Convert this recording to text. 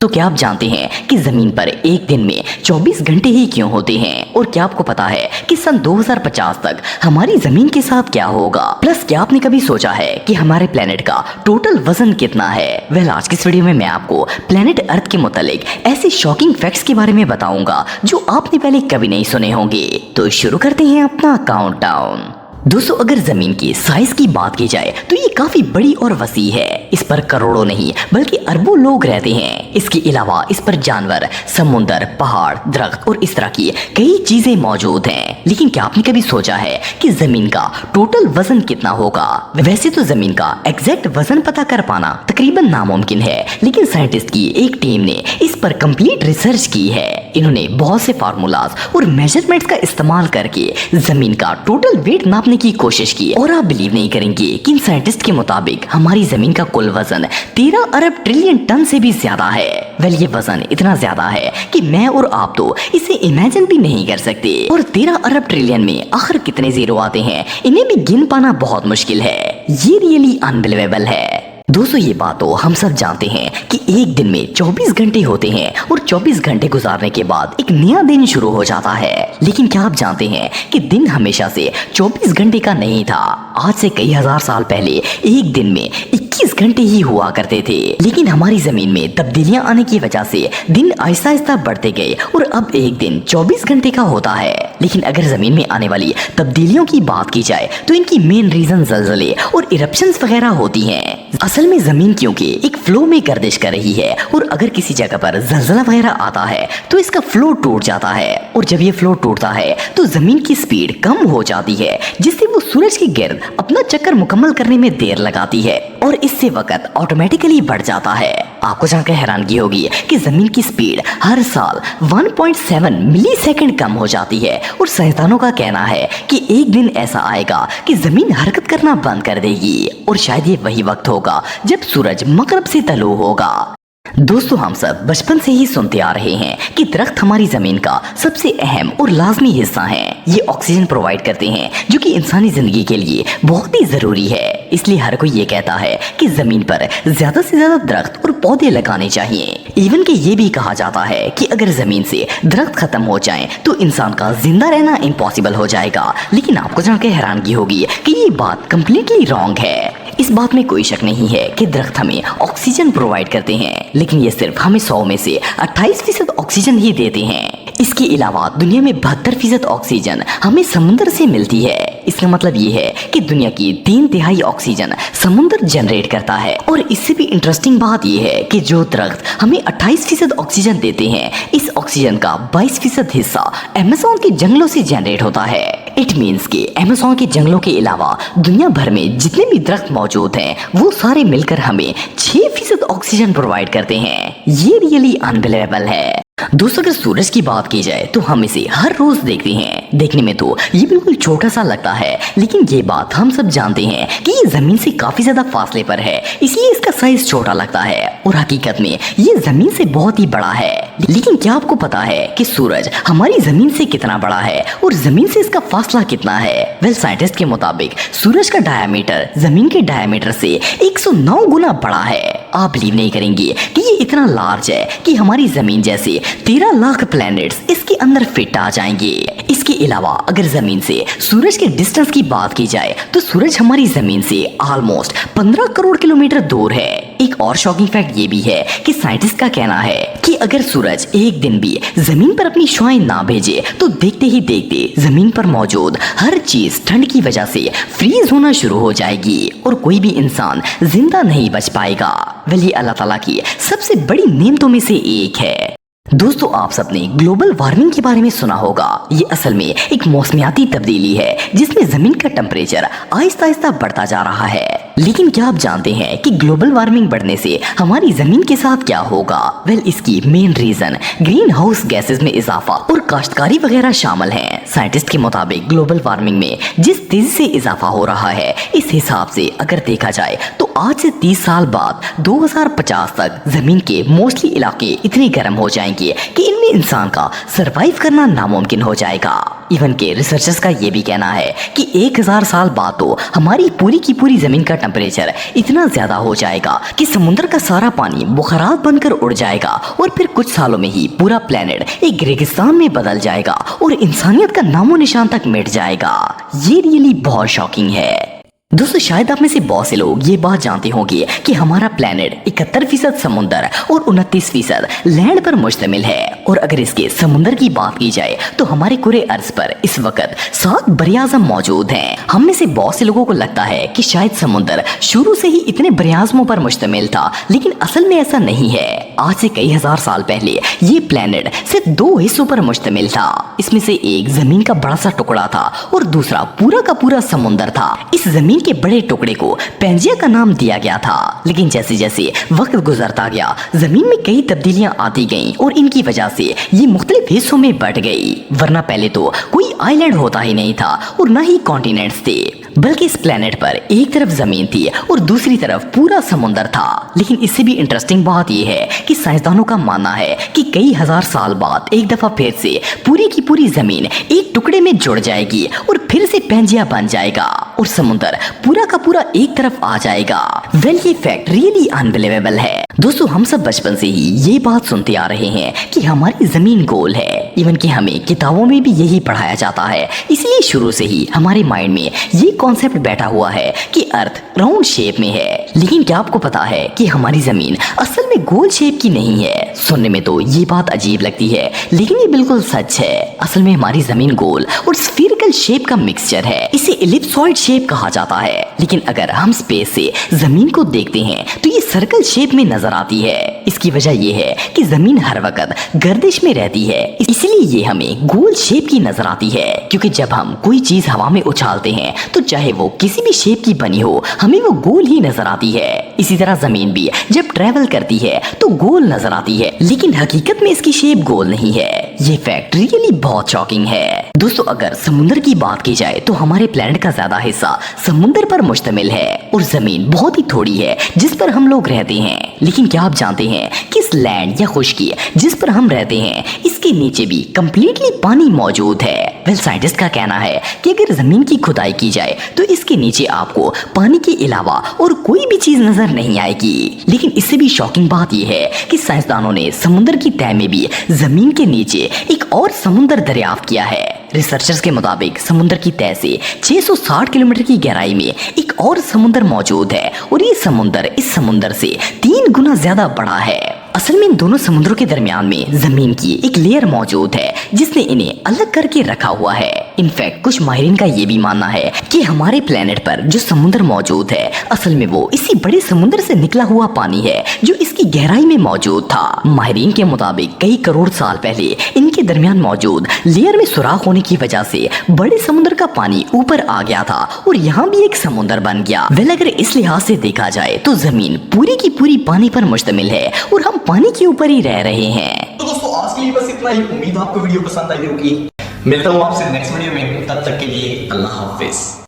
تو کیا آپ جانتے ہیں کہ زمین پر ایک دن میں 24 گھنٹے ہی کیوں ہوتے ہیں؟ اور کیا آپ کو پتا ہے کہ سن 2050 تک ہماری زمین کے ساتھ کیا ہوگا؟ پلس کیا آپ نے کبھی سوچا ہے کہ ہمارے پلینٹ کا ٹوٹل وزن کتنا ہے؟ آج کی اس ویڈیو میں آپ کو پلینٹ ارتھ کے متعلق ایسے شاکنگ فیکٹس کے بارے میں بتاؤں گا جو آپ نے پہلے کبھی نہیں سنے ہوں گے۔ تو شروع کرتے ہیں اپنا کاؤنٹ ڈاؤن۔ دوستو، اگر زمین کی سائز کی بات کی جائے تو یہ کافی بڑی اور وسیع ہے۔ اس پر کروڑوں نہیں بلکہ اربوں لوگ رہتے ہیں۔ اس کے علاوہ اس پر جانور، سمندر، پہاڑ، درخت اور اس طرح کی کئی چیزیں موجود ہیں۔ لیکن کیا آپ نے کبھی سوچا ہے کہ زمین کا ٹوٹل وزن کتنا ہوگا؟ ویسے تو زمین کا ایگزیکٹ وزن پتا کر پانا تقریباً ناممکن ہے، لیکن سائنٹسٹ کی ایک ٹیم نے اس پر کمپلیٹ ریسرچ کی ہے۔ انہوں نے بہت سے فارمولاز اور میجرمنٹس کا استعمال کر کے زمین کا ٹوٹل ویٹ ناپنے کی کوشش کی، اور آپ بلیو نہیں کریں گے کہ ان سائنٹسٹ کے مطابق ہماری زمین کا کل وزن 13 ارب ٹریلین ٹن سے بھی زیادہ ہے۔ یہ وزن اتنا زیادہ ہے کہ میں اور آپ تو اسے امیجن بھی نہیں کر سکتے۔ اور 13 ارب ٹریلین میں آخر کتنے زیرو آتے ہیں، انہیں بھی گن پانا بہت مشکل ہے۔ یہ ریئلی انبلیویبل ہے۔ دوستو، یہ بات تو ہم سب جانتے ہیں کہ ایک دن میں 24 گھنٹے ہوتے ہیں، اور 24 گھنٹے گزارنے کے بعد ایک نیا دن شروع ہو جاتا ہے۔ لیکن کیا آپ جانتے ہیں کہ دن ہمیشہ سے 24 گھنٹے کا نہیں تھا؟ آج سے کئی ہزار سال پہلے ایک دن میں 21 گھنٹے ہی ہوا کرتے تھے۔ لیکن ہماری زمین میں تبدیلیاں آنے کی وجہ سے دن آہستہ آہستہ بڑھتے گئے، اور اب ایک دن 24 گھنٹے کا ہوتا ہے۔ لیکن اگر زمین میں آنے والی تبدیلیوں کی بات کی جائے تو ان کی مین ریزن زلزلے اور ایرپشنز وغیرہ ہوتی ہیں۔ اصل میں زمین کیونکہ ایک فلو میں گردش کر رہی ہے، اور اگر کسی جگہ پر زلزلہ وغیرہ آتا ہے تو اس کا فلو ٹوٹ جاتا ہے، اور جب یہ فلو ٹوٹتا ہے تو زمین کی سپیڈ کم ہو جاتی ہے، جس سے وہ سورج کے گرد اپنا چکر مکمل کرنے میں دیر لگاتی ہے، اور اس سے وقت آٹومیٹیکلی بڑھ جاتا ہے۔ آپ کو جان کر حیرانگی ہوگی کہ زمین کی سپیڈ ہر سال 1.7 ملی سیکنڈ کم ہو جاتی ہے، اور سائنسدانوں کا کہنا ہے کہ ایک دن ایسا آئے گا کہ زمین حرکت کرنا بند کر دے گی، اور شاید یہ وہی وقت ہوگا جب سورج مغرب سے طلوع ہوگا۔ دوستو، ہم سب بچپن سے ہی سنتے آ رہے ہیں کہ درخت ہماری زمین کا سب سے اہم اور لازمی حصہ ہیں۔ یہ آکسیجن پرووائڈ کرتے ہیں جو کہ انسانی زندگی کے لیے بہت ہی ضروری ہے۔ اس لیے ہر کوئی یہ کہتا ہے کہ زمین پر زیادہ سے زیادہ درخت اور پودے لگانے چاہیے۔ ایون کہ یہ بھی کہا جاتا ہے کہ اگر زمین سے درخت ختم ہو جائیں تو انسان کا زندہ رہنا امپاسبل ہو جائے گا۔ لیکن آپ کو جان کے حیرانگی ہوگی کہ یہ بات کمپلیٹلی رانگ ہے۔ اس بات میں کوئی شک نہیں ہے کہ درخت ہمیں آکسیجن پرووائڈ کرتے ہیں، لیکن یہ صرف ہمیں 100 میں سے 28% آکسیجن ہی دیتے ہیں۔ اس کے علاوہ دنیا میں 72% آکسیجن ہمیں سمندر سے ملتی ہے۔ اس کا مطلب یہ ہے کہ دنیا کی 3/3 آکسیجن سمندر جنریٹ کرتا ہے۔ اور اس سے بھی انٹرسٹنگ بات یہ ہے کہ جو درخت ہمیں 28% آکسیجن دیتے ہیں، اس آکسیجن کا 22% حصہ ایمیزون کے جنگلوں سے جنریٹ ہوتا ہے۔ اٹ مینس کہ ایمیزون کے جنگلوں کے علاوہ دنیا بھر میں جتنے بھی درخت موجود ہیں وہ سارے مل کر ہمیں 6% آکسیجن پرووائڈ کرتے ہیں۔ یہ ریئلی انبلیویبل ہے۔ دوستو، اگر سورج کی بات کی جائے تو ہم اسے ہر روز دیکھتے ہیں۔ دیکھنے میں تو یہ بالکل چھوٹا سا لگتا ہے، لیکن یہ بات ہم سب جانتے ہیں کہ یہ زمین سے کافی زیادہ فاصلے پر ہے، اس لیے اس کا سائز چھوٹا لگتا ہے، اور حقیقت میں یہ زمین سے بہت ہی بڑا ہے۔ لیکن کیا آپ کو پتا ہے کہ سورج ہماری زمین سے کتنا بڑا ہے، اور زمین سے اس کا فاصلہ کتنا ہے؟ سائنٹسٹ کے مطابق سورج کا ڈائیمیٹر زمین کے ڈائیمیٹر سے 109 گنا بڑا ہے۔ آپ بلیو نہیں کریں گے کہ یہ اتنا لارج ہے کہ ہماری زمین جیسے 13 لاکھ پلینٹس اس کے اندر فٹ آ جائیں گے۔ اس کے علاوہ اگر زمین سے سورج کے ڈسٹنس کی بات کی جائے تو سورج ہماری زمین سے آلموسٹ 15 کروڑ کلومیٹر دور ہے۔ ایک اور شاکنگ فیکٹ یہ بھی ہے کہ سائنٹسٹ کا کہنا ہے کہ اگر سورج ایک دن بھی زمین پر اپنی شعاعیں نہ بھیجے تو دیکھتے ہی دیکھتے زمین پر موجود ہر چیز ٹھنڈ کی وجہ سے فریز ہونا شروع ہو جائے گی، اور کوئی بھی انسان زندہ نہیں بچ پائے گا۔ یہ اللہ تعالیٰ کی سب سے بڑی نعمتوں میں سے ایک ہے۔ دوستو، آپ سب نے گلوبل وارمنگ کے بارے میں سنا ہوگا۔ یہ اصل میں ایک موسمیاتی تبدیلی ہے جس میں زمین کا ٹمپریچر آہستہ آہستہ بڑھتا جا رہا ہے۔ لیکن کیا آپ جانتے ہیں کہ گلوبل وارمنگ بڑھنے سے ہماری زمین کے ساتھ کیا ہوگا؟ اس کی main reason greenhouse gases میں اضافہ اور کاشتکاری وغیرہ شامل ہیں۔ سائنٹسٹ کے مطابق گلوبل وارمنگ میں جس تیزی سے اضافہ ہو رہا ہے، اس حساب سے اگر دیکھا جائے تو آج سے 30 سال بعد 2050 تک زمین کے موسٹلی علاقے اتنے گرم ہو جائیں گے کہ ان میں انسان کا سروائیو کرنا ناممکن ہو جائے گا۔ ایون کے ریسرچرز کا یہ بھی کہنا ہے کہ 1000 سال بعد تو ہماری پوری کی پوری زمین کا ٹمپریچر اتنا زیادہ ہو جائے گا کہ سمندر کا سارا پانی بخارات بن کر اڑ جائے گا اور پھر کچھ سالوں میں ہی پورا پلینٹ ایک ریگستان میں بدل جائے گا اور انسانیت کا نام و نشان تک مٹ جائے گا۔ یہ ریئلی بہت شاکنگ ہے۔ دوستو شاید آپ میں سے بہت سے لوگ یہ بات جانتے ہوں گے کہ ہمارا پلینٹ 71% سمندر اور 29% لینڈ پر مشتمل ہے، اور اگر اس کے سمندر کی بات کی جائے تو ہمارے کرۂ ارض پر اس وقت 7 براعظم موجود ہیں۔ ہم میں سے بہت سے لوگوں کو لگتا ہے کہ شاید سمندر شروع سے ہی اتنے براعظموں پر مشتمل تھا، لیکن اصل میں ایسا نہیں ہے۔ آج سے کئی ہزار سال پہلے یہ پلینٹ صرف 2 حصوں پر مشتمل تھا۔ اس میں سے ایک زمین کا بڑا سا ٹکڑا تھا اور دوسرا پورا کا پورا سمندر تھا۔ اس زمین کے بڑے ٹکڑے کو پینجیا کا نام دیا گیا تھا، لیکن جیسے جیسے وقت گزرتا گیا زمین میں کئی تبدیلیاں آتی گئیں اور ان کی وجہ سے یہ مختلف حصوں میں بٹ گئی، ورنہ پہلے تو کوئی آئی لینڈ ہوتا ہی نہیں تھا اور نہ ہی کانٹیننٹس تھے، بلکہ اس پلینٹ پر ایک طرف زمین تھی اور دوسری طرف پورا سمندر تھا۔ لیکن اس سے بھی انٹرسٹنگ بات یہ ہے کہ سائنسدانوں کا ماننا ہے کہ کئی ہزار سال بعد ایک دفعہ پھر سے پوری کی پوری زمین ایک ٹکڑے میں جڑ جائے گی اور پھر سے پینجیا بن جائے گا اور سمندر پورا کا پورا ایک طرف آ جائے گا۔ یہ فیکٹ ریئلی انبلیویبل ہے۔ دوستو ہم سب بچپن سے ہی یہ بات سنتے آ رہے ہیں کہ ہماری زمین گول ہے، ایون کہ ہمیں کتابوں میں بھی یہی پڑھایا جاتا ہے، اس لیے شروع سے ہی ہمارے مائنڈ میں یہ کانسیپٹ بیٹھا ہوا ہے کہ ارتھ راؤنڈ شیپ میں ہے۔ لیکن کیا آپ کو پتا ہے کہ ہماری زمین اصل میں گول شیپ کی نہیں ہے؟ سننے میں تو یہ بات عجیب لگتی ہے، لیکن یہ بالکل سچ ہے۔ اصل میں ہماری زمین گول اور اسفیریکل شیپ کا مکسچر ہے، اسے ایلپسوئڈ شیپ کہا جاتا ہے۔ لیکن اگر ہم اسپیس سے زمین کو دیکھتے ہیں تو یہ سرکل شیپ میں نظر آتی ہے۔ اس کی وجہ یہ ہے کہ زمین ہر وقت گردش میں رہتی ہے، اس لیے یہ ہمیں گول شیپ کی نظر آتی ہے، کیونکہ جب ہم کوئی چیز ہوا میں اچھالتے ہیں تو چاہے وہ کسی بھی شیپ کی بنی ہو ہمیں وہ گول ہی نظر آتی ہے۔ اسی طرح زمین بھی جب ٹریول کرتی ہے تو گول نظر آتی ہے، لیکن حقیقت میں اس کی شیپ گول نہیں ہے۔ یہ فیکٹ ریئلی بہت شاکنگ ہے۔ دوستو اگر سمندر کی بات کی جائے تو ہمارے پلینٹ کا زیادہ حصہ سمندر پر مشتمل ہے اور زمین بہت ہی تھوڑی ہے جس پر ہم لوگ رہتے ہیں۔ لیکن کیا آپ جانتے ہیں کہ اس لینڈ یا خشکی جس پر ہم رہتے ہیں اس کے نیچے بھی کمپلیٹلی پانی موجود ہے؟ سائنٹسٹ کا کہنا ہے کہ اگر زمین کی کھدائی کی جائے تو اس کے نیچے آپ کو پانی کے علاوہ اور کوئی بھی چیز نظر نہیں آئے گی۔ لیکن اس سے بھی شاکنگ بات یہ ہے کہ سائنسدانوں نے سمندر کی تہہ میں بھی زمین کے نیچے ایک اور سمندر دریافت کیا ہے۔ ریسرچرز کے مطابق سمندر کی تہہ سے 660 کلومیٹر کی گہرائی میں ایک اور سمندر موجود ہے اور یہ سمندر اس سمندر سے 3 گنا زیادہ بڑا ہے۔ اصل میں ان دونوں سمندروں کے درمیان میں زمین کی ایک لیئر موجود ہے جس نے انہیں الگ کر کے رکھا ہوا ہے۔ انفیکٹ کچھ ماہرین کا یہ بھی ماننا ہے کہ ہمارے پلینٹ پر جو سمندر موجود ہے اصل میں وہ اسی بڑے سمندر سے نکلا ہوا پانی ہے جو اس کی گہرائی میں موجود تھا۔ ماہرین کے مطابق کئی کروڑ سال پہلے ان کے درمیان موجود لیئر میں سوراخ ہونے کی وجہ سے بڑے سمندر کا پانی اوپر آ گیا تھا اور یہاں بھی ایک سمندر بن گیا۔ اگر اس لحاظ سے دیکھا جائے تو زمین پوری کی پوری پانی پر مشتمل ہے اور ہم پانی کے اوپر ہی رہ رہے ہیں۔ تو دوستو آج کے لیے بس اتنا ہی، امید آپ کو ویڈیو پسند آئی ہوگی۔ ملتا ہوں آپ سے نیکسٹ ویڈیو میں، تب تک کے لیے اللہ حافظ۔